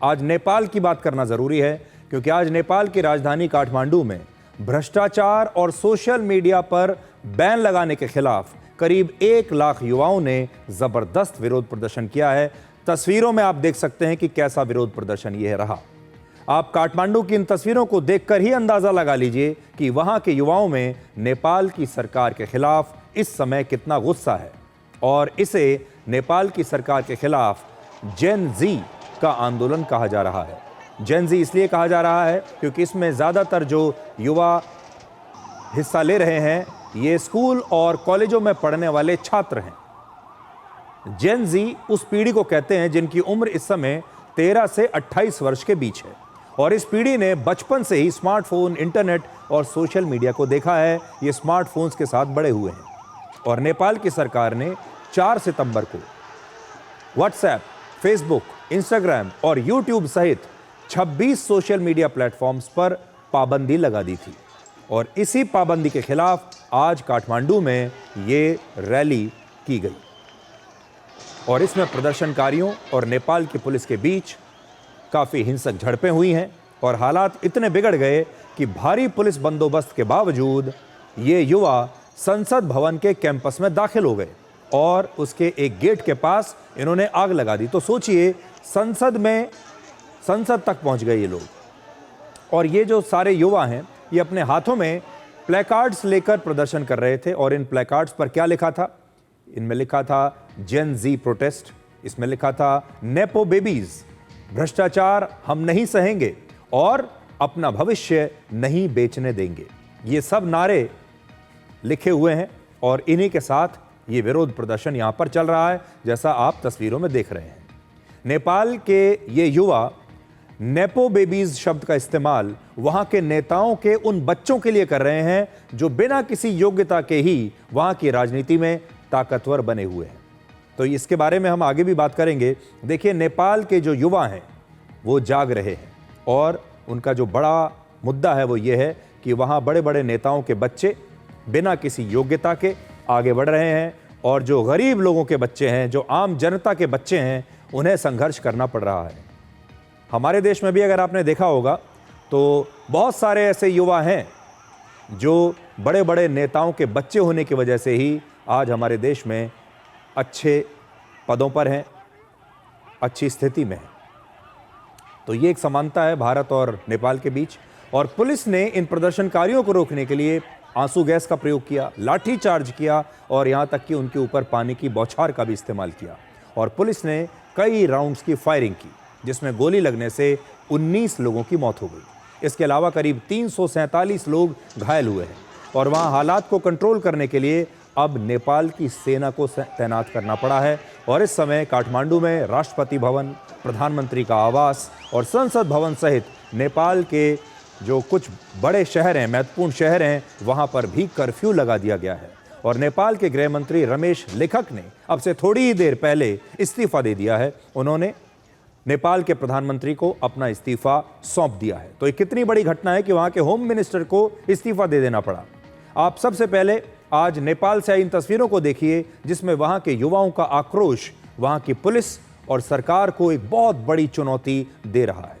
आज नेपाल की बात करना जरूरी है, क्योंकि आज नेपाल की राजधानी काठमांडू में भ्रष्टाचार और सोशल मीडिया पर बैन लगाने के खिलाफ करीब 1 लाख युवाओं ने जबरदस्त विरोध प्रदर्शन किया है। तस्वीरों में आप देख सकते हैं कि कैसा विरोध प्रदर्शन यह रहा। आप काठमांडू की इन तस्वीरों को देखकर ही अंदाजा लगा लीजिए कि वहां के युवाओं में नेपाल की सरकार के खिलाफ इस समय कितना गुस्सा है। और इसे नेपाल की सरकार के खिलाफ जेन जी का आंदोलन कहा जा रहा है। जेन जी इसलिए कहा जा रहा है क्योंकि इसमें ज़्यादातर जो युवा हिस्सा ले रहे हैं ये स्कूल और कॉलेजों में पढ़ने वाले छात्र हैं। जेन जी उस पीढ़ी को कहते हैं जिनकी उम्र इस समय 13 से 28 वर्ष के बीच है, और इस पीढ़ी ने बचपन से ही स्मार्टफोन, इंटरनेट और सोशल मीडिया को देखा है। ये स्मार्टफोन्स के साथ बड़े हुए हैं। और नेपाल की सरकार ने 4 सितंबर को व्हाट्सएप, फेसबुक, इंस्टाग्राम और यूट्यूब सहित 26 सोशल मीडिया प्लेटफॉर्म्स पर पाबंदी लगा दी थी। और इसी पाबंदी के खिलाफ आज काठमांडू में ये रैली की गई, और इसमें प्रदर्शनकारियों और नेपाल की पुलिस के बीच काफ़ी हिंसक झड़पें हुई हैं। और हालात इतने बिगड़ गए कि भारी पुलिस बंदोबस्त के बावजूद ये युवा संसद भवन के कैंपस में दाखिल हो गए और उसके एक गेट के पास इन्होंने आग लगा दी। तो सोचिए, संसद तक पहुंच गए ये लोग। और ये जो सारे युवा हैं ये अपने हाथों में प्लेकार्ड्स लेकर प्रदर्शन कर रहे थे। और इन प्लेकार्ड्स पर क्या लिखा था? इनमें लिखा था जेन जी प्रोटेस्ट, इसमें लिखा था नेपो बेबीज, भ्रष्टाचार हम नहीं सहेंगे और अपना भविष्य नहीं बेचने देंगे। ये सब नारे लिखे हुए हैं और इन्हीं के साथ ये विरोध प्रदर्शन यहां पर चल रहा है, जैसा आप तस्वीरों में देख रहे हैं। नेपाल के ये युवा नेपो बेबीज शब्द का इस्तेमाल वहां के नेताओं के उन बच्चों के लिए कर रहे हैं जो बिना किसी योग्यता के ही वहां की राजनीति में ताकतवर बने हुए हैं। तो इसके बारे में हम आगे भी बात करेंगे। देखिए, नेपाल के जो युवा हैं वो जाग रहे हैं, और उनका जो बड़ा मुद्दा है वो ये है कि वहाँ बड़े बड़े नेताओं के बच्चे बिना किसी योग्यता के आगे बढ़ रहे हैं, और जो गरीब लोगों के बच्चे हैं, जो आम जनता के बच्चे हैं, उन्हें संघर्ष करना पड़ रहा है। हमारे देश में भी अगर आपने देखा होगा तो बहुत सारे ऐसे युवा हैं जो बड़े बड़े नेताओं के बच्चे होने की वजह से ही आज हमारे देश में अच्छे पदों पर हैं, अच्छी स्थिति में हैं। तो ये एक समानता है भारत और नेपाल के बीच। और पुलिस ने इन प्रदर्शनकारियों को रोकने के लिए आंसू गैस का प्रयोग किया, लाठी चार्ज किया, और यहाँ तक कि उनके ऊपर पानी की बौछार का भी इस्तेमाल किया। और पुलिस ने कई राउंड्स की फायरिंग की, जिसमें गोली लगने से 19 लोगों की मौत हो गई। इसके अलावा करीब 347 लोग घायल हुए हैं। और वहाँ हालात को कंट्रोल करने के लिए अब नेपाल की सेना को तैनात करना पड़ा है। और इस समय काठमांडू में राष्ट्रपति भवन, प्रधानमंत्री का आवास और संसद भवन सहित नेपाल के जो कुछ बड़े शहर हैं, महत्वपूर्ण शहर हैं, वहाँ पर भी कर्फ्यू लगा दिया गया है। और नेपाल के गृह मंत्री रमेश लेखक ने अब से थोड़ी ही देर पहले इस्तीफा दे दिया है। उन्होंने नेपाल के प्रधानमंत्री को अपना इस्तीफा सौंप दिया है। तो ये कितनी बड़ी घटना है कि वहाँ के होम मिनिस्टर को इस्तीफा दे देना पड़ा। आप सबसे पहले आज नेपाल से आई इन तस्वीरों को देखिए, जिसमें वहाँ के युवाओं का आक्रोश वहाँ की पुलिस और सरकार को एक बहुत बड़ी चुनौती दे रहा है।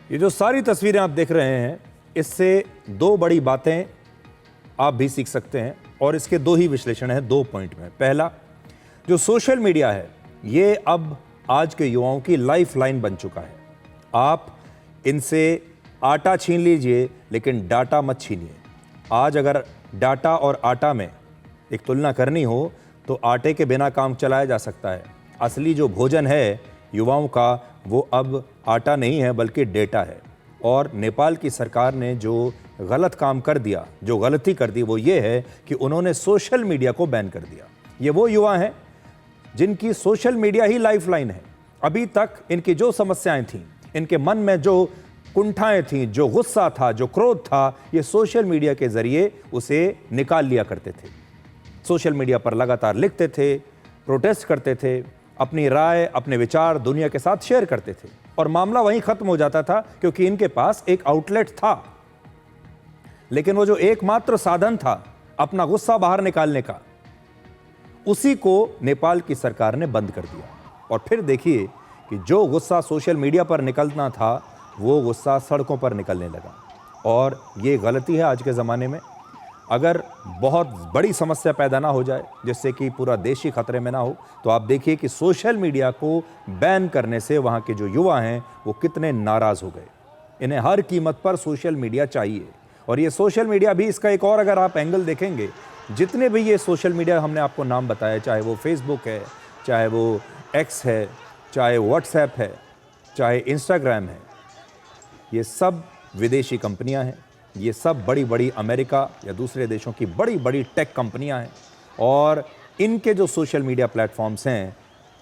ये जो सारी तस्वीरें आप देख रहे हैं, इससे दो बड़ी बातें आप भी सीख सकते हैं और इसके दो ही विश्लेषण हैं, 2 पॉइंट में। पहला, जो सोशल मीडिया है ये अब आज के युवाओं की लाइफ लाइन बन चुका है। आप इनसे आटा छीन लीजिए लेकिन डाटा मत छीनिए। आज अगर डाटा और आटा में एक तुलना करनी हो तो आटे के बिना काम चलाया जा सकता है। असली जो भोजन है युवाओं का वो अब आटा नहीं है बल्कि डेटा है। और नेपाल की सरकार ने जो गलत काम कर दिया, जो गलती कर दी, वो ये है कि उन्होंने सोशल मीडिया को बैन कर दिया। ये वो युवा हैं जिनकी सोशल मीडिया ही लाइफलाइन है। अभी तक इनकी जो समस्याएं थीं, इनके मन में जो कुंठाएं थीं, जो गुस्सा था, जो क्रोध था, ये सोशल मीडिया के जरिए उसे निकाल लिया करते थे। सोशल मीडिया पर लगातार लिखते थे, प्रोटेस्ट करते थे, अपनी राय, अपने विचार दुनिया के साथ शेयर करते थे और मामला वहीं खत्म हो जाता था क्योंकि इनके पास एक आउटलेट था। लेकिन वो जो एकमात्र साधन था अपना गुस्सा बाहर निकालने का, उसी को नेपाल की सरकार ने बंद कर दिया। और फिर देखिए कि जो गुस्सा सोशल मीडिया पर निकलना था वो गुस्सा सड़कों पर निकलने लगा। और ये गलती है आज के ज़माने में। अगर बहुत बड़ी समस्या पैदा ना हो जाए जिससे कि पूरा देश ही खतरे में ना हो, तो आप देखिए कि सोशल मीडिया को बैन करने से वहाँ के जो युवा हैं वो कितने नाराज़ हो गए। इन्हें हर कीमत पर सोशल मीडिया चाहिए। और ये सोशल मीडिया भी, इसका एक और अगर आप एंगल देखेंगे, जितने भी ये सोशल मीडिया हमने आपको नाम बताया, चाहे वो फेसबुक है, चाहे वो एक्स है, चाहे व्हाट्सएप है, चाहे इंस्टाग्राम है, ये सब विदेशी कंपनियां हैं। ये सब बड़ी बड़ी अमेरिका या दूसरे देशों की बड़ी बड़ी टेक कंपनियां हैं और इनके जो सोशल मीडिया प्लेटफॉर्म्स हैं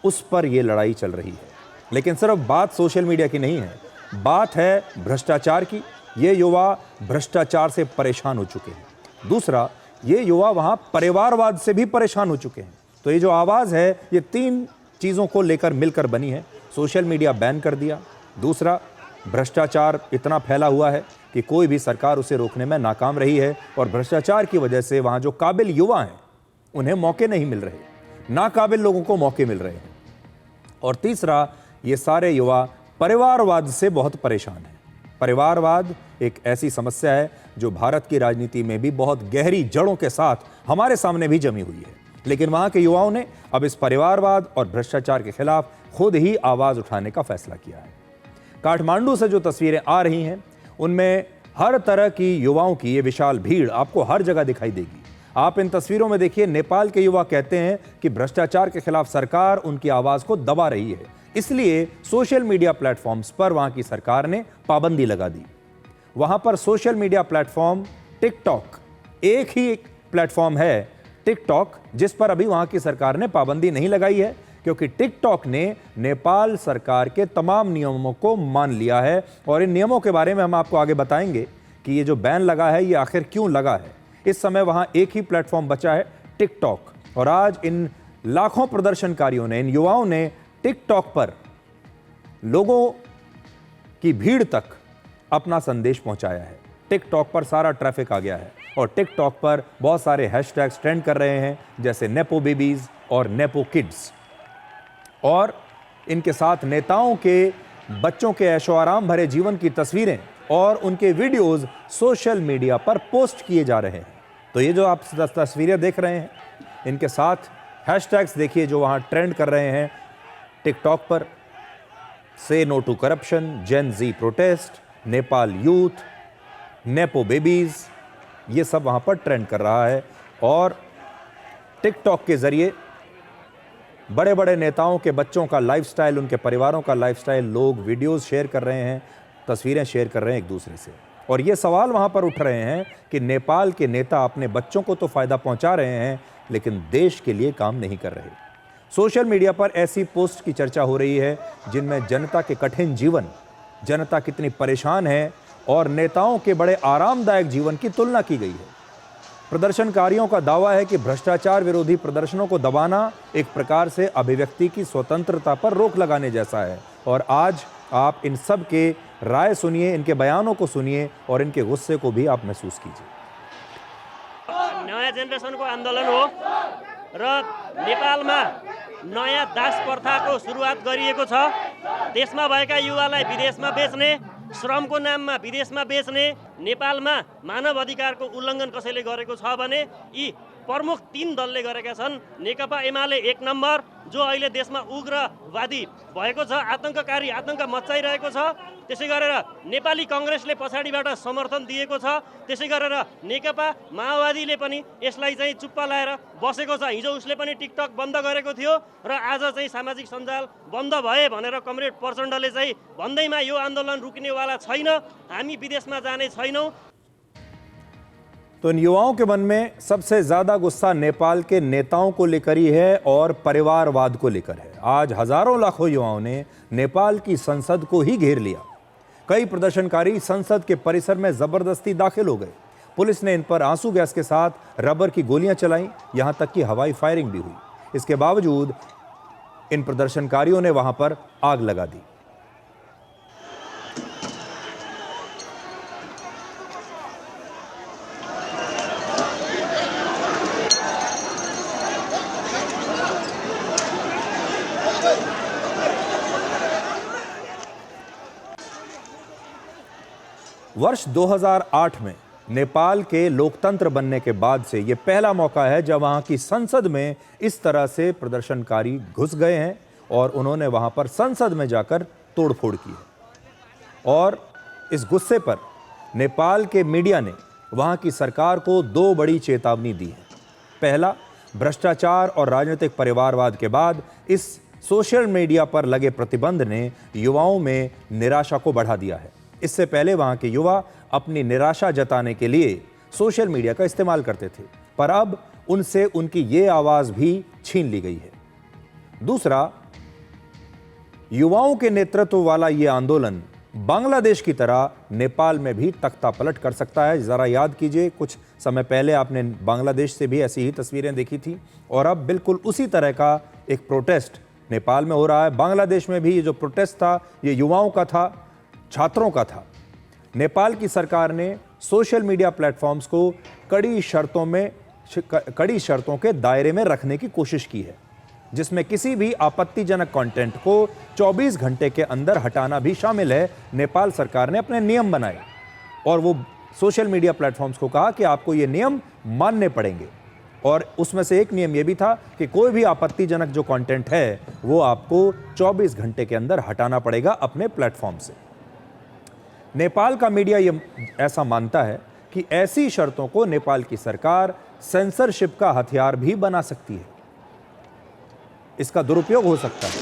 उस पर ये लड़ाई चल रही है। लेकिन सिर्फ बात सोशल मीडिया की नहीं है, बात है भ्रष्टाचार की। ये युवा भ्रष्टाचार से परेशान हो चुके हैं। दूसरा, ये युवा वहाँ परिवारवाद से भी परेशान हो चुके हैं। तो ये जो आवाज़ है ये 3 चीज़ों को लेकर मिलकर बनी है। सोशल मीडिया बैन कर दिया, दूसरा भ्रष्टाचार इतना फैला हुआ है कि कोई भी सरकार उसे रोकने में नाकाम रही है और भ्रष्टाचार की वजह से वहाँ जो काबिल युवा हैं उन्हें मौके नहीं मिल रहे, नाकाबिल लोगों को मौके मिल रहे हैं। और तीसरा, ये सारे युवा परिवारवाद से बहुत परेशान हैं। परिवारवाद एक ऐसी समस्या है जो भारत की राजनीति में भी बहुत गहरी जड़ों के साथ हमारे सामने भी जमी हुई है। लेकिन वहाँ के युवाओं ने अब इस परिवारवाद और भ्रष्टाचार के खिलाफ खुद ही आवाज़ उठाने का फैसला किया है। काठमांडू से जो तस्वीरें आ रही हैं उनमें हर तरह की युवाओं की ये विशाल भीड़ आपको हर जगह दिखाई देगी। आप इन तस्वीरों में देखिए, नेपाल के युवा कहते हैं कि भ्रष्टाचार के खिलाफ सरकार उनकी आवाज़ को दबा रही है, इसलिए सोशल मीडिया प्लेटफॉर्म्स पर वहाँ की सरकार ने पाबंदी लगा दी। वहाँ पर सोशल मीडिया प्लेटफॉर्म टिकटॉक, एक ही प्लेटफॉर्म है टिकटॉक, जिस पर अभी वहाँ की सरकार ने पाबंदी नहीं लगाई है क्योंकि टिकटॉक ने नेपाल सरकार के तमाम नियमों को मान लिया है। और इन नियमों के बारे में हम आपको आगे बताएंगे कि ये जो बैन लगा है ये आखिर क्यों लगा है। इस समय वहाँ एक ही प्लेटफॉर्म बचा है, टिकटॉक। और आज इन लाखों प्रदर्शनकारियों ने, इन युवाओं ने टिकटॉक पर लोगों की भीड़ तक अपना संदेश पहुंचाया है। टिकटॉक पर सारा ट्रैफिक आ गया है और टिकटॉक पर बहुत सारे हैशटैग्स ट्रेंड कर रहे हैं, जैसे नेपो बेबीज और नेपो किड्स। और इनके साथ नेताओं के बच्चों के ऐशो आराम भरे जीवन की तस्वीरें और उनके वीडियोस सोशल मीडिया पर पोस्ट किए जा रहे हैं। तो ये जो आप तस्वीरें देख रहे हैं, इनके साथ हैशटैग्स देखिए जो वहाँ ट्रेंड कर रहे हैं टिकटॉक पर। Say no to corruption, gen Z protest, Nepal youth, nepo babies, ये सब वहाँ पर ट्रेंड कर रहा है। और टिकटॉक के ज़रिए बड़े बड़े नेताओं के बच्चों का लाइफस्टाइल, उनके परिवारों का लाइफस्टाइल लोग वीडियोस शेयर कर रहे हैं, तस्वीरें शेयर कर रहे हैं एक दूसरे से। और ये सवाल वहाँ पर उठ रहे हैं कि नेपाल के नेता अपने बच्चों को तो फ़ायदा पहुँचा रहे हैं लेकिन देश के लिए काम नहीं कर रहे। सोशल मीडिया पर ऐसी पोस्ट की चर्चा हो रही है जिनमें जनता के कठिन जीवन, जनता कितनी परेशान है और नेताओं के बड़े आरामदायक जीवन की तुलना की गई है। प्रदर्शनकारियों का दावा है कि भ्रष्टाचार विरोधी प्रदर्शनों को दबाना एक प्रकार से अभिव्यक्ति की स्वतंत्रता पर रोक लगाने जैसा है। और आज आप इन सब के राय सुनिए, इनके बयानों को सुनिए और इनके गुस्से को भी आप महसूस कीजिए। नयाँ जेनेरेसनको आन्दोलन हो र नेपालमा नयाँ दास प्रथाको सुरुवात गरिएको छ। देशमा भएका युवालाई विदेशमा बेच्ने, श्रमको नाममा विदेशमा बेच्ने, नेपालमा मानव अधिकारको उल्लङ्घन कसैले गरेको छ भने यी प्रमुख 3 दलले गरेका छन्। नेकपा एमाले 1 नम्बर, जो अहिले देशमा उग्रवादी भएको छ, आतङ्ककारी आतङ्क मच्चाइरहेको छ। त्यसै गरेर नेपाली कङ्ग्रेसले पछाडिबाट समर्थन दिएको छ। त्यसै गरेर नेकपा माओवादीले पनि यसलाई चाहिँ चुप्पा लाएर बसेको छ। हिजो उसले पनि टिकटक बन्द गरेको थियो र आज चाहिँ सामाजिक सञ्जाल बन्द भए भनेर कमरेड प्रचण्डले चाहिँ भन्दैमा यो आन्दोलन रुक्नेवाला छैन, हामी विदेशमा जाने छैनौँ। तो इन युवाओं के मन में सबसे ज्यादा गुस्सा नेपाल के नेताओं को लेकर ही है और परिवारवाद को लेकर है। आज हजारों लाखों युवाओं ने नेपाल की संसद को ही घेर लिया। कई प्रदर्शनकारी संसद के परिसर में जबरदस्ती दाखिल हो गए। पुलिस ने इन पर आंसू गैस के साथ रबर की गोलियां चलाईं, यहां तक कि हवाई फायरिंग भी हुई। इसके बावजूद इन प्रदर्शनकारियों ने वहां पर आग लगा दी। वर्ष 2008 में नेपाल के लोकतंत्र बनने के बाद से यह पहला मौका है जब वहां की संसद में इस तरह से प्रदर्शनकारी घुस गए हैं और उन्होंने वहां पर संसद में जाकर तोड़फोड़ की है। और इस गुस्से पर नेपाल के मीडिया ने वहां की सरकार को 2 बड़ी चेतावनी दी है। पहला, भ्रष्टाचार और राजनीतिक परिवारवाद के बाद इस सोशल मीडिया पर लगे प्रतिबंध ने युवाओं में निराशा को बढ़ा दिया है। इससे पहले वहां के युवा अपनी निराशा जताने के लिए सोशल मीडिया का इस्तेमाल करते थे, पर अब उनसे उनकी ये आवाज भी छीन ली गई है। दूसरा, युवाओं के नेतृत्व वाला ये आंदोलन बांग्लादेश की तरह नेपाल में भी तख्ता पलट कर सकता है। जरा याद कीजिए, कुछ समय पहले आपने बांग्लादेश से भी ऐसी ही तस्वीरें देखी थी और अब बिल्कुल उसी तरह का एक प्रोटेस्ट नेपाल में हो रहा है। बांग्लादेश में भी ये जो प्रोटेस्ट था, ये युवाओं का था, छात्रों का था। नेपाल की सरकार ने सोशल मीडिया प्लेटफॉर्म्स को कड़ी शर्तों के दायरे में रखने की कोशिश की है, जिसमें किसी भी आपत्तिजनक कंटेंट को 24 घंटे के अंदर हटाना भी शामिल है। नेपाल सरकार ने अपने नियम बनाए और वो सोशल मीडिया प्लेटफॉर्म्स को कहा कि आपको ये नियम मानने पड़ेंगे। और उसमें से एक नियम ये भी था कि कोई भी आपत्तिजनक जो कंटेंट है वो आपको 24 घंटे के अंदर हटाना पड़ेगा अपने प्लेटफॉर्म से। नेपाल का मीडिया ये ऐसा मानता है कि ऐसी शर्तों को नेपाल की सरकार सेंसरशिप का हथियार भी बना सकती है। इसका दुरुपयोग हो सकता है।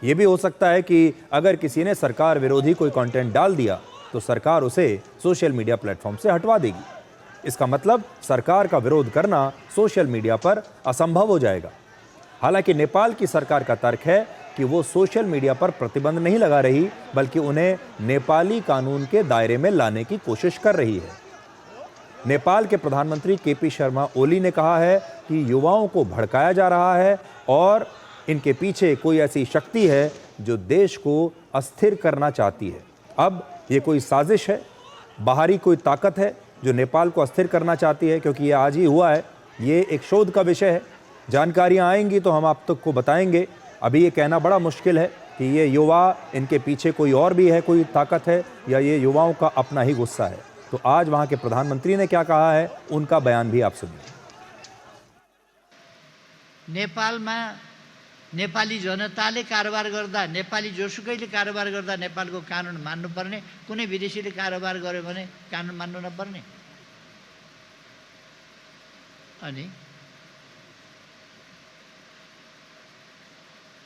यह भी हो सकता है कि अगर किसी ने सरकार विरोधी कोई कंटेंट डाल दिया तो सरकार उसे सोशल मीडिया प्लेटफॉर्म से हटवा देगी। इसका मतलब सरकार का विरोध करना सोशल मीडिया पर असंभव हो जाएगा। हालांकि नेपाल की सरकार का तर्क है कि वो सोशल मीडिया पर प्रतिबंध नहीं लगा रही, बल्कि उन्हें नेपाली कानून के दायरे में लाने की कोशिश कर रही है। नेपाल के प्रधानमंत्री केपी शर्मा ओली ने कहा है कि युवाओं को भड़काया जा रहा है और इनके पीछे कोई ऐसी शक्ति है जो देश को अस्थिर करना चाहती है। अब ये कोई साजिश है, बाहरी कोई ताकत है जो नेपाल को अस्थिर करना चाहती है, क्योंकि ये आज ही हुआ है। ये एक शोध का विषय है, जानकारियाँ आएंगी तो हम आप तक को बताएंगे। अभी ये कहना बड़ा मुश्किल है कि ये युवा, इनके पीछे कोई और भी है, कोई ताकत है, या ये युवाओं का अपना ही गुस्सा है। तो आज वहाँ के प्रधानमंत्री ने क्या कहा है, उनका बयान भी आप सुनिए। नेपालमा नेपाली जनताले कारोबार गर्दा, नेपाली जोसुकैले कारोबार गर्दा नेपालको कानुन मान्नुपर्ने, कुनै विदेशीले कारोबार गर्यो भने कानुन मान्नु नपर्ने। अनि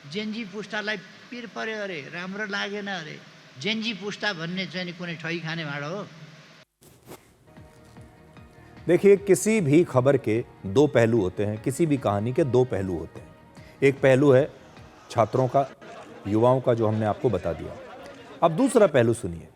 जेनजी पुस्तालाई पिर पर्यो अरे, राम्रो लागेन अरे। जेनजी पुस्ता भन्ने चाहिँ कुनै ठगी खाने भाँडो हो? देखिए, किसी भी खबर के 2 पहलू होते हैं, किसी भी कहानी के 2 पहलू होते हैं। एक पहलू है छात्रों का, युवाओं का, जो हमने आपको बता दिया। अब दूसरा पहलू सुनिए।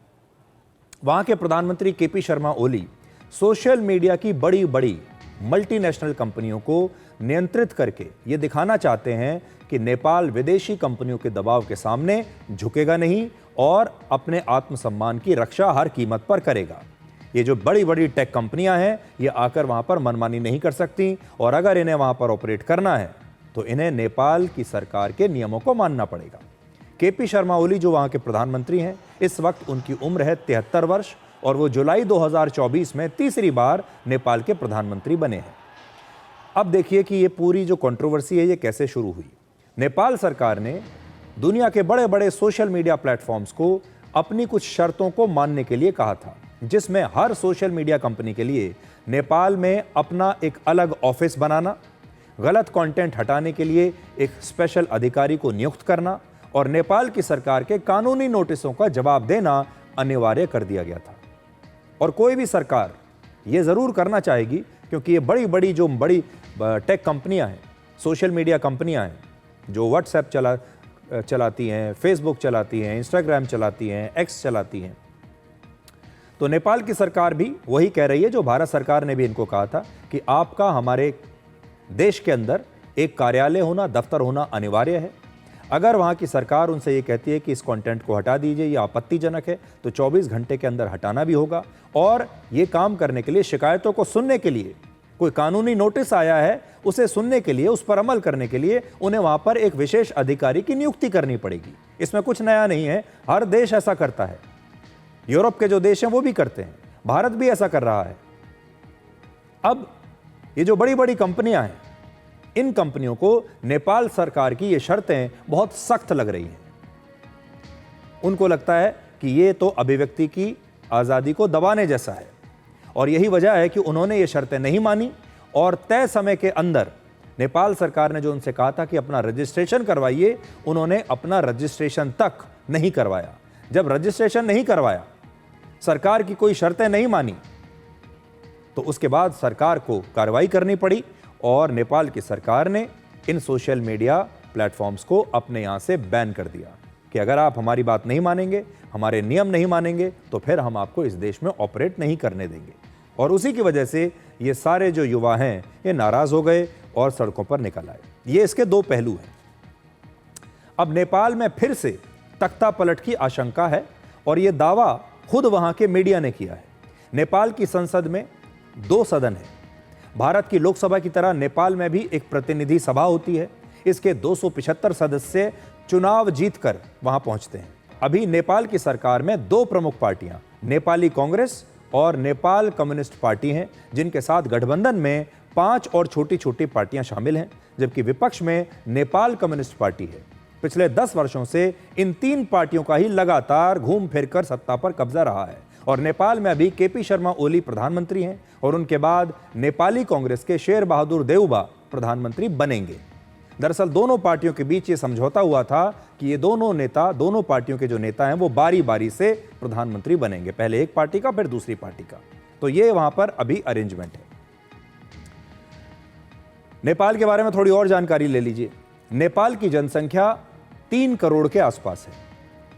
वहाँ के प्रधानमंत्री KP Sharma Oli social media की बड़ी बड़ी मल्टीनेशनल कंपनियों को नियंत्रित करके ये दिखाना चाहते हैं कि नेपाल विदेशी कंपनियों के दबाव के सामने झुकेगा नहीं और अपने आत्मसम्मान की रक्षा हर कीमत पर करेगा। ये जो बड़ी बड़ी टेक कंपनियां हैं, ये आकर वहां पर मनमानी नहीं कर सकती, और अगर इन्हें वहां पर ऑपरेट करना है तो इन्हें नेपाल की सरकार के नियमों को मानना पड़ेगा। केपी शर्मा ओली जो वहां के प्रधानमंत्री हैं, इस वक्त उनकी उम्र है 73 वर्ष और वो जुलाई 2024 में तीसरी बार नेपाल के प्रधानमंत्री बने हैं। अब देखिए कि ये पूरी जो कंट्रोवर्सी है ये कैसे शुरू हुई। नेपाल सरकार ने दुनिया के बड़े बड़े सोशल मीडिया प्लेटफॉर्म्स को अपनी कुछ शर्तों को मानने के लिए कहा था, जिसमें हर सोशल मीडिया कंपनी के लिए नेपाल में अपना एक अलग ऑफिस बनाना, गलत कंटेंट हटाने के लिए एक स्पेशल अधिकारी को नियुक्त करना और नेपाल की सरकार के कानूनी नोटिसों का जवाब देना अनिवार्य कर दिया गया था। और कोई भी सरकार ये ज़रूर करना चाहेगी, क्योंकि ये बड़ी टेक कंपनियां हैं, सोशल मीडिया कंपनियां हैं, जो व्हाट्सएप चलाती हैं, फेसबुक चलाती हैं, इंस्टाग्राम चलाती हैं, एक्स चलाती हैं। तो नेपाल की सरकार भी वही कह रही है जो भारत सरकार ने भी इनको कहा था कि आपका हमारे देश के अंदर एक कार्यालय होना, दफ्तर होना अनिवार्य है। अगर वहाँ की सरकार उनसे ये कहती है कि इस कंटेंट को हटा दीजिए, ये आपत्तिजनक है, तो 24 घंटे के अंदर हटाना भी होगा। और ये काम करने के लिए, शिकायतों को सुनने के लिए, कोई कानूनी नोटिस आया है उसे सुनने के लिए, उस पर अमल करने के लिए उन्हें वहाँ पर एक विशेष अधिकारी की नियुक्ति करनी पड़ेगी। इसमें कुछ नया नहीं है, हर देश ऐसा करता है। यूरोप के जो देश हैं वो भी करते हैं, भारत भी ऐसा कर रहा है। अब ये जो बड़ी कंपनियां हैं, इन कंपनियों को नेपाल सरकार की ये शर्तें बहुत सख्त लग रही हैं। उनको लगता है कि ये तो अभिव्यक्ति की आज़ादी को दबाने जैसा है, और यही वजह है कि उन्होंने ये शर्तें नहीं मानी और तय समय के अंदर नेपाल सरकार ने जो उनसे कहा था कि अपना रजिस्ट्रेशन करवाइए, उन्होंने अपना रजिस्ट्रेशन तक नहीं करवाया। जब रजिस्ट्रेशन नहीं करवाया, सरकार की कोई शर्तें नहीं मानी, तो उसके बाद सरकार को कार्रवाई करनी पड़ी और नेपाल की सरकार ने इन सोशल मीडिया प्लेटफॉर्म्स को अपने यहाँ से बैन कर दिया कि अगर आप हमारी बात नहीं मानेंगे, हमारे नियम नहीं मानेंगे, तो फिर हम आपको इस देश में ऑपरेट नहीं करने देंगे। और उसी की वजह से ये सारे जो युवा हैं ये नाराज़ हो गए और सड़कों पर निकल आए। ये इसके दो पहलू हैं। अब नेपाल में फिर से तख्ता पलट की आशंका है और ये दावा खुद वहाँ के मीडिया ने किया है। नेपाल की संसद में 2 सदन है। भारत की लोकसभा की तरह नेपाल में भी एक प्रतिनिधि सभा होती है। इसके 275 सदस्य चुनाव जीतकर वहां पहुंचते हैं। अभी नेपाल की सरकार में 2 प्रमुख पार्टियां, नेपाली कांग्रेस और नेपाल कम्युनिस्ट पार्टी हैं, जिनके साथ गठबंधन में 5 और छोटी पार्टियां शामिल हैं, जबकि विपक्ष में नेपाल कम्युनिस्ट पार्टी है। पिछले 10 वर्षों से इन 3 पार्टियों का ही लगातार घूम फिर कर सत्ता पर कब्जा रहा है और नेपाल में अभी केपी शर्मा ओली प्रधानमंत्री हैं और उनके बाद नेपाली कांग्रेस के शेर बहादुर देउबा प्रधानमंत्री बनेंगे। दरअसल दोनों पार्टियों के बीच ये समझौता हुआ था कि ये दोनों पार्टियों के जो नेता हैं वो बारी बारी से प्रधानमंत्री बनेंगे, पहले एक पार्टी का फिर दूसरी पार्टी का। तो ये वहां पर अभी अरेंजमेंट है। नेपाल के बारे में थोड़ी और जानकारी ले लीजिए। नेपाल की जनसंख्या 3 करोड़ के आसपास है।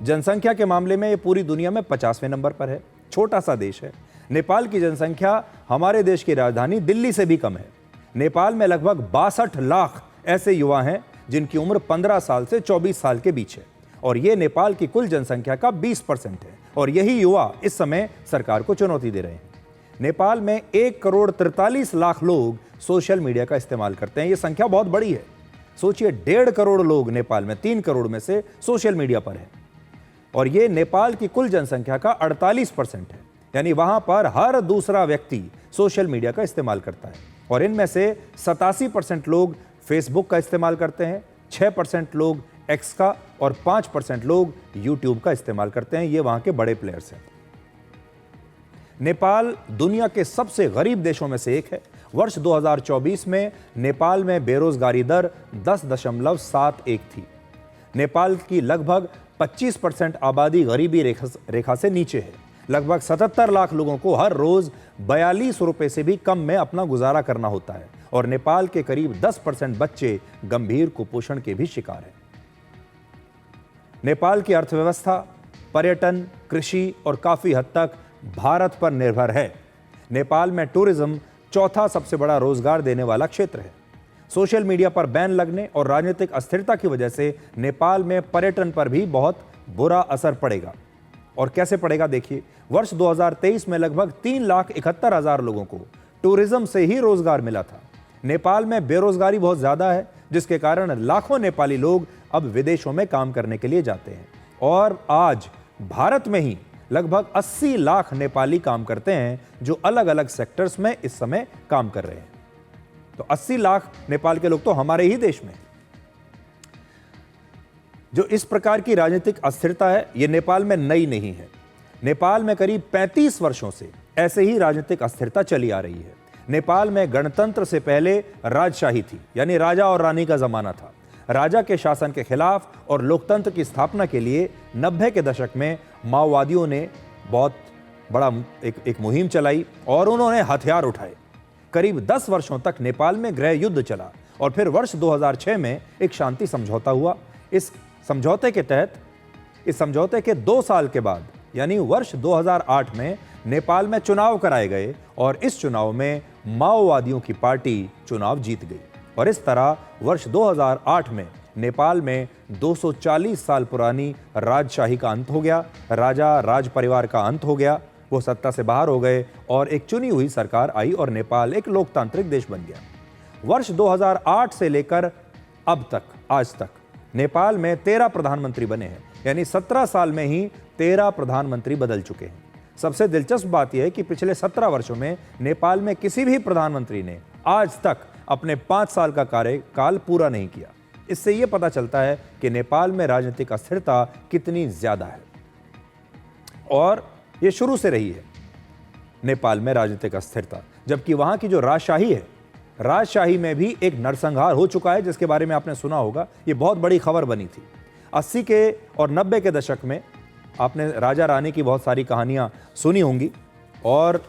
जनसंख्या के मामले में ये पूरी दुनिया में 50वें नंबर पर है। छोटा सा देश है। नेपाल की जनसंख्या हमारे देश की राजधानी दिल्ली से भी कम है। नेपाल में लगभग 62 लाख ऐसे युवा हैं जिनकी उम्र 15 साल से 24 साल के बीच है और ये नेपाल की कुल जनसंख्या का 20% है और यही युवा इस समय सरकार को चुनौती दे रहे हैं। नेपाल में 1 करोड़ 43 लाख लोग सोशल मीडिया का इस्तेमाल करते हैं। ये संख्या बहुत बड़ी है। सोचिए, 1.5 करोड़ लोग नेपाल में 3 करोड़ में से सोशल मीडिया पर है और ये नेपाल की कुल जनसंख्या का 48% है। यानी वहां पर हर दूसरा व्यक्ति सोशल मीडिया का इस्तेमाल करता है और इनमें से 87% लोग फेसबुक का इस्तेमाल करते हैं, 6% लोग एक्स का और 5% लोग यूट्यूब का इस्तेमाल करते हैं। ये वहां के बड़े प्लेयर्स हैं। नेपाल दुनिया के सबसे गरीब देशों में से एक है। वर्ष 2024 में नेपाल में बेरोजगारी दर 10.71 थी। नेपाल की लगभग 25% आबादी गरीबी रेखा से नीचे है। लगभग 77 लाख लोगों को हर रोज 42 रुपए से भी कम में अपना गुजारा करना होता है और नेपाल के करीब 10% बच्चे गंभीर कुपोषण के भी शिकार हैं। नेपाल की अर्थव्यवस्था पर्यटन, कृषि और काफी हद तक भारत पर निर्भर है। नेपाल में टूरिज्म चौथा सबसे बड़ा रोजगार देने वाला क्षेत्र है। सोशल मीडिया पर बैन लगने और राजनीतिक अस्थिरता की वजह से नेपाल में पर्यटन पर भी बहुत बुरा असर पड़ेगा। और कैसे पड़ेगा देखिए, वर्ष 2023 में लगभग 3,71,000 लोगों को टूरिज्म से ही रोजगार मिला था। नेपाल में बेरोजगारी बहुत ज्यादा है। जिसके कारण लाखों नेपाली लोग अब विदेशों में काम करने के लिए जाते हैं। और आज भारत में ही लगभग 80 लाख नेपाली काम करते हैं, जो अलग अलग सेक्टर्स में इस समय काम कर रहे हैं। तो 80 लाख नेपाल के लोग तो हमारे ही देश में। जो इस प्रकार की राजनीतिक अस्थिरता है, यह नेपाल में नई नहीं है। नेपाल में करीब 35 वर्षों से ऐसे ही राजनीतिक अस्थिरता चली आ रही है। नेपाल में गणतंत्र से पहले राजशाही थी, यानी राजा और रानी का जमाना था। राजा के शासन के खिलाफ और लोकतंत्र की स्थापना के लिए 90 के दशक में माओवादियों ने बहुत बड़ा एक मुहिम चलाई और उन्होंने हथियार उठाए। करीब 10 वर्षों तक नेपाल में गृह युद्ध चला और फिर वर्ष 2006 में एक शांति समझौता हुआ। इस समझौते के 2 साल के बाद यानी वर्ष 2008 में नेपाल में चुनाव कराए गए और इस चुनाव में माओवादियों की पार्टी चुनाव जीत गई। और इस तरह वर्ष 2008 में नेपाल में 240 साल पुरानी राजशाही का अंत हो गया। राजा राज परिवार का अंत हो गया, वो सत्ता से बाहर हो गए और एक चुनी हुई सरकार आई और नेपाल एक लोकतांत्रिक देश बन गया। वर्ष 2008 से लेकर अब तक, आज तक नेपाल में 13 प्रधानमंत्री बने हैं, यानी 17 साल में ही 13 प्रधानमंत्री बदल चुके हैं। सबसे दिलचस्प बात यह है कि पिछले 17 वर्षों में नेपाल में किसी भी प्रधानमंत्री ने आज तक अपने 5 साल का कार्यकाल पूरा नहीं किया। इससे यह पता चलता है कि नेपाल में राजनीतिक अस्थिरता कितनी ज्यादा है। और यह शुरू से रही है नेपाल में राजनीतिक अस्थिरता, जबकि वहां की जो राजशाही है, राजशाही में भी एक नरसंहार हो चुका है, जिसके बारे में आपने सुना होगा। यह बहुत बड़ी खबर बनी थी। 80 के और 90 के दशक में आपने राजा रानी की बहुत सारी कहानियां सुनी होंगी और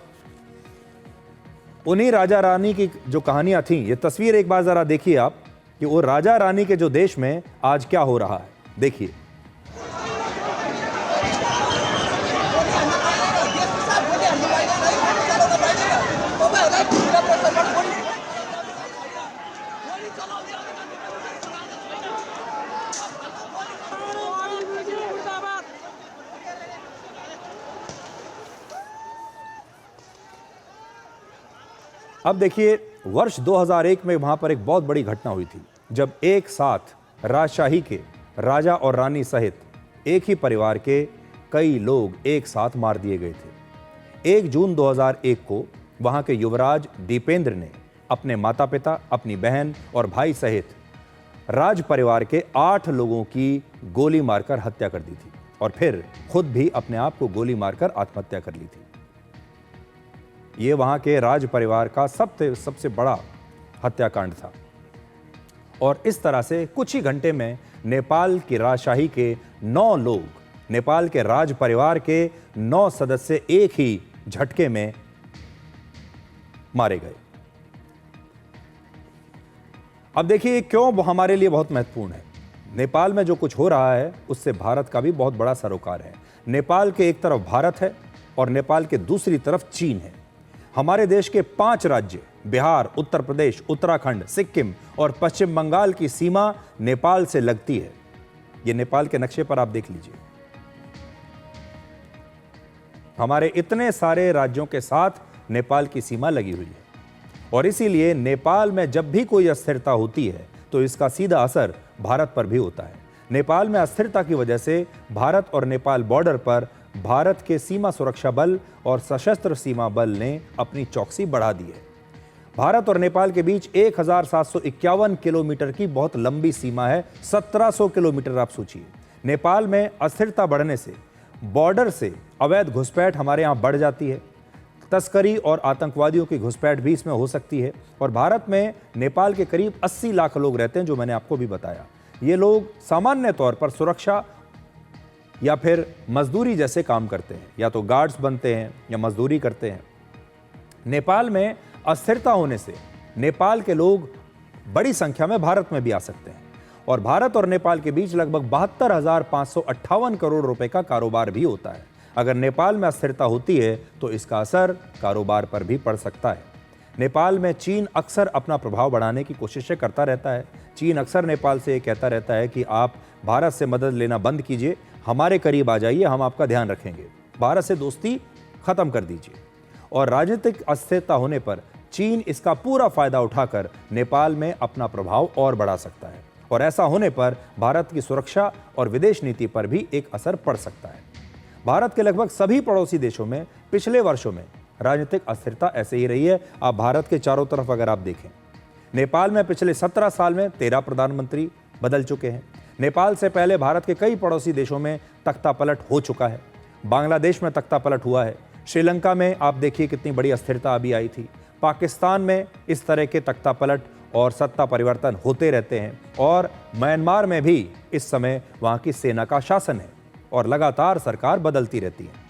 उन्हीं राजा रानी की जो कहानियां थीं, ये तस्वीर एक बार जरा देखिए आप कि वो राजा रानी के जो देश में आज क्या हो रहा है। देखिए, अब देखिए, वर्ष 2001 में वहां पर एक बहुत बड़ी घटना हुई थी, जब एक साथ राजशाही के राजा और रानी सहित एक ही परिवार के कई लोग एक साथ मार दिए गए थे। 1 जून 2001 को वहां के युवराज दीपेंद्र ने अपने माता पिता, अपनी बहन और भाई सहित राज परिवार के 8 लोगों की गोली मारकर हत्या कर दी थी और फिर खुद भी अपने आप को गोली मारकर आत्महत्या कर ली थी। ये वहां के राज परिवार का सबसे बड़ा हत्याकांड था। और इस तरह से कुछ ही घंटे में नेपाल की राजशाही के 9 लोग, नेपाल के राज परिवार के 9 सदस्य एक ही झटके में मारे गए। अब देखिए क्यों वो हमारे लिए बहुत महत्वपूर्ण है। नेपाल में जो कुछ हो रहा है उससे भारत का भी बहुत बड़ा सरोकार है। नेपाल के एक तरफ भारत है और नेपाल के दूसरी तरफ चीन है। हमारे देश के 5 राज्य बिहार, उत्तर प्रदेश, उत्तराखंड, सिक्किम और पश्चिम बंगाल की सीमा नेपाल से लगती है। ये नेपाल के नक्शे पर आप देख लीजिए। हमारे इतने सारे राज्यों के साथ नेपाल की सीमा लगी हुई है और इसीलिए नेपाल में जब भी कोई अस्थिरता होती है तो इसका सीधा असर भारत पर भी होता है। नेपाल में अस्थिरता की वजह से भारत और नेपाल बॉर्डर पर भारत के सीमा सुरक्षा बल और सशस्त्र सीमा बल ने अपनी चौकसी बढ़ा दी है। भारत और नेपाल के बीच 1751 किलोमीटर की बहुत लंबी सीमा है। 1700 किलोमीटर आप सोचिए। नेपाल में अस्थिरता बढ़ने से बॉर्डर से अवैध घुसपैठ हमारे यहाँ बढ़ जाती है। तस्करी और आतंकवादियों की घुसपैठ भी इसमें हो सकती है। और भारत में नेपाल के करीब 80 लाख लोग रहते हैं, जो मैंने आपको भी बताया। ये लोग सामान्य तौर पर सुरक्षा या फिर मजदूरी जैसे काम करते हैं, या तो गार्ड्स बनते हैं या मजदूरी करते हैं। नेपाल में अस्थिरता होने से नेपाल के लोग बड़ी संख्या में भारत में भी आ सकते हैं और भारत और नेपाल के बीच लगभग 72,558 करोड़ रुपए का कारोबार भी होता है। अगर नेपाल में अस्थिरता होती है तो इसका असर कारोबार पर भी पड़ सकता है। नेपाल में चीन अक्सर अपना प्रभाव बढ़ाने की कोशिशें करता रहता है। चीन अक्सर नेपाल से ये कहता रहता है कि आप भारत से मदद लेना बंद कीजिए, हमारे करीब आ जाइए, हम आपका ध्यान रखेंगे, भारत से दोस्ती खत्म कर दीजिए। और राजनीतिक अस्थिरता होने पर चीन इसका पूरा फायदा उठाकर नेपाल में अपना प्रभाव और बढ़ा सकता है और ऐसा होने पर भारत की सुरक्षा और विदेश नीति पर भी एक असर पड़ सकता है। भारत के लगभग सभी पड़ोसी देशों में पिछले वर्षों में राजनीतिक अस्थिरता ऐसे ही रही है। आप भारत के चारों तरफ अगर आप देखें, नेपाल में पिछले 17 साल में 13 प्रधानमंत्री बदल चुके हैं। नेपाल से पहले भारत के कई पड़ोसी देशों में तख्तापलट हो चुका है। बांग्लादेश में तख्तापलट हुआ है। श्रीलंका में आप देखिए कितनी बड़ी अस्थिरता अभी आई थी। पाकिस्तान में इस तरह के तख्तापलट और सत्ता परिवर्तन होते रहते हैं और म्यांमार में भी इस समय वहां की सेना का शासन है और लगातार सरकार बदलती रहती है।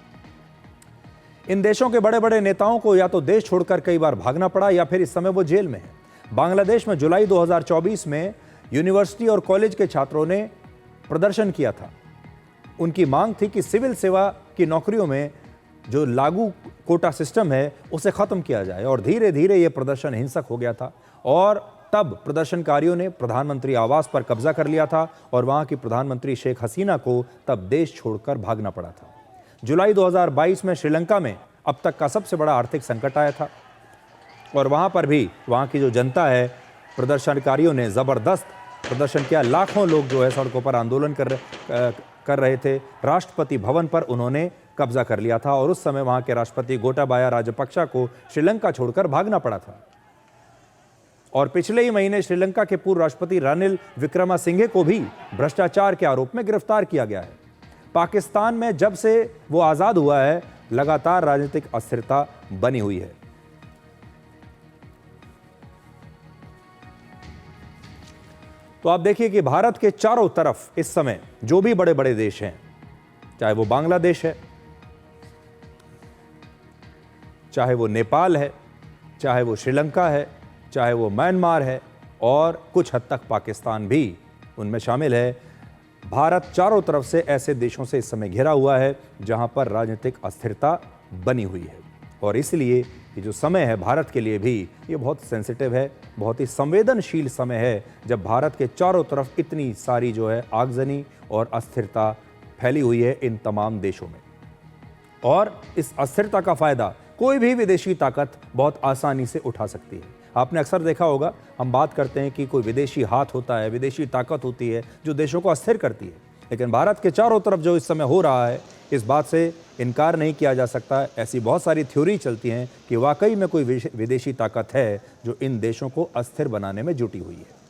इन देशों के बड़े बड़े नेताओं को या तो देश छोड़कर कई बार भागना पड़ा या फिर इस समय वो जेल में है। बांग्लादेश में जुलाई 2024 में यूनिवर्सिटी और कॉलेज के छात्रों ने प्रदर्शन किया था। उनकी मांग थी कि सिविल सेवा की नौकरियों में जो लागू कोटा सिस्टम है उसे खत्म किया जाए और धीरे धीरे ये प्रदर्शन हिंसक हो गया था और तब प्रदर्शनकारियों ने प्रधानमंत्री आवास पर कब्जा कर लिया था और वहां की प्रधानमंत्री शेख हसीना को तब देश छोड़कर भागना पड़ा था। जुलाई 2022 में श्रीलंका में अब तक का सबसे बड़ा आर्थिक संकट आया था और वहां पर भी वहां की जो जनता है, प्रदर्शनकारियों ने ज़बरदस्त प्रदर्शन किया। लाखों लोग जो है सड़कों पर आंदोलन कर रहे थे। राष्ट्रपति भवन पर उन्होंने कब्जा कर लिया था और उस समय वहां के राष्ट्रपति गोटाबाया राजपक्षे को श्रीलंका छोड़कर भागना पड़ा था। और पिछले ही महीने श्रीलंका के पूर्व राष्ट्रपति रानिल विक्रमासिंघे को भी भ्रष्टाचार के आरोप में गिरफ्तार किया गया है। पाकिस्तान में जब से वो आजाद हुआ है लगातार राजनीतिक अस्थिरता बनी हुई है। तो आप देखिए कि भारत के चारों तरफ इस समय जो भी बड़े बड़े देश हैं, चाहे वो बांग्लादेश है, चाहे वो नेपाल है, चाहे वो श्रीलंका है, चाहे वो म्यांमार है और कुछ हद तक पाकिस्तान भी उनमें शामिल है, भारत चारों तरफ से ऐसे देशों से इस समय घिरा हुआ है जहां पर राजनीतिक अस्थिरता बनी हुई है। और इसलिए ये जो समय है भारत के लिए भी ये बहुत सेंसिटिव है, बहुत ही संवेदनशील समय है जब भारत के चारों तरफ इतनी सारी जो है आगजनी और अस्थिरता फैली हुई है इन तमाम देशों में। और इस अस्थिरता का फायदा कोई भी विदेशी ताकत बहुत आसानी से उठा सकती है। आपने अक्सर देखा होगा, हम बात करते हैं कि कोई विदेशी हाथ होता है, विदेशी ताकत होती है जो देशों को अस्थिर करती है, लेकिन भारत के चारों तरफ जो इस समय हो रहा है इस बात से इनकार नहीं किया जा सकता। ऐसी बहुत सारी थ्योरी चलती हैं कि वाकई में कोई विदेशी ताकत है जो इन देशों को अस्थिर बनाने में जुटी हुई है।